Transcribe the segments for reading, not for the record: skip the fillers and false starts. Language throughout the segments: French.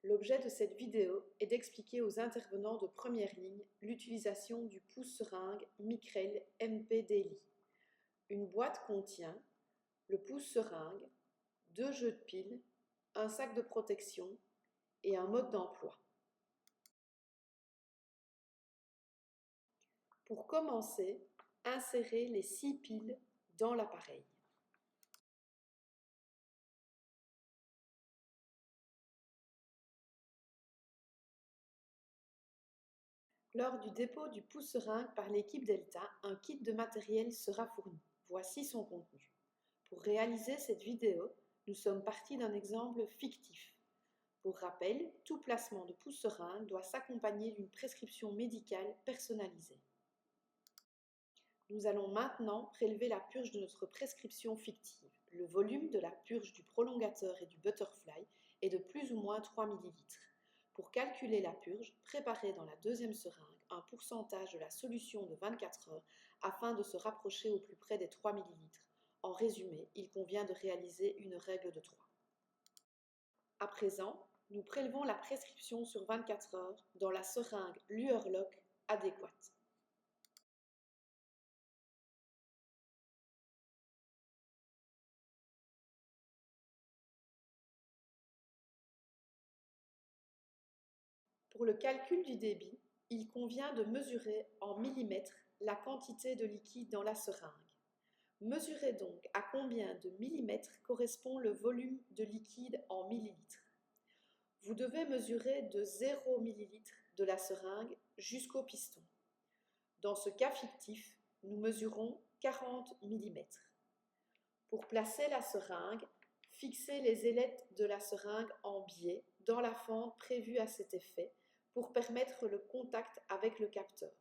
L'objet de cette vidéo est d'expliquer aux intervenants de première ligne l'utilisation du pouce-seringue Micrel MP Daily. Une boîte contient le pouce-seringue, 2 jeux de piles, un sac de protection et un mode d'emploi. Pour commencer, insérez les 6 piles dans l'appareil. Lors du dépôt du pouce-seringue par l'équipe Delta, un kit de matériel sera fourni. Voici son contenu. Pour réaliser cette vidéo, nous sommes partis d'un exemple fictif. Pour rappel, tout placement de pouce-seringue doit s'accompagner d'une prescription médicale personnalisée. Nous allons maintenant prélever la purge de notre prescription fictive. Le volume de la purge du prolongateur et du butterfly est de plus ou moins 3 ml. Pour calculer la purge, préparez dans la deuxième seringue un pourcentage de la solution de 24 heures afin de se rapprocher au plus près des 3 ml. En résumé, il convient de réaliser une règle de 3. À présent, nous prélevons la prescription sur 24 heures dans la seringue Luerloc adéquate. Pour le calcul du débit, il convient de mesurer en millimètres la quantité de liquide dans la seringue. Mesurez donc à combien de millimètres correspond le volume de liquide en millilitres. Vous devez mesurer de 0 ml de la seringue jusqu'au piston. Dans ce cas fictif, nous mesurons 40 mm. Pour placer la seringue, fixez les ailettes de la seringue en biais dans la fente prévue à cet effet pour permettre le contact avec le capteur.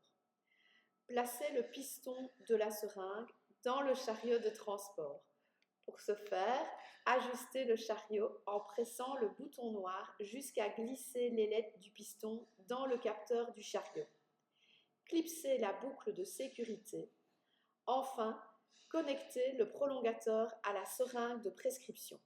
Placez le piston de la seringue dans le chariot de transport. Pour ce faire, ajustez le chariot en pressant le bouton noir jusqu'à glisser l'ailette du piston dans le capteur du chariot. Clipsez la boucle de sécurité. Enfin, connectez le prolongateur à la seringue de prescription.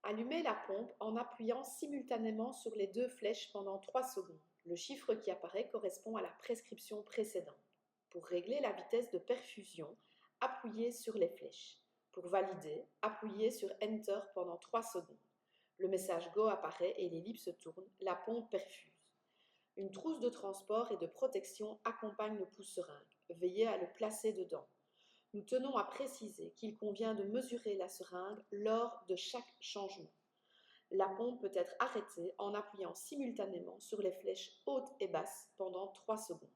Allumez la pompe en appuyant simultanément sur les 2 flèches pendant 3 secondes. Le chiffre qui apparaît correspond à la prescription précédente. Pour régler la vitesse de perfusion, appuyez sur les flèches. Pour valider, appuyez sur Enter pendant 3 secondes. Le message Go apparaît et l'ellipse tourne, la pompe perfuse. Une trousse de transport et de protection accompagne le pouce-seringue. Veillez à le placer dedans. Nous tenons à préciser qu'il convient de mesurer la seringue lors de chaque changement. La pompe peut être arrêtée en appuyant simultanément sur les flèches hautes et basses pendant 3 secondes.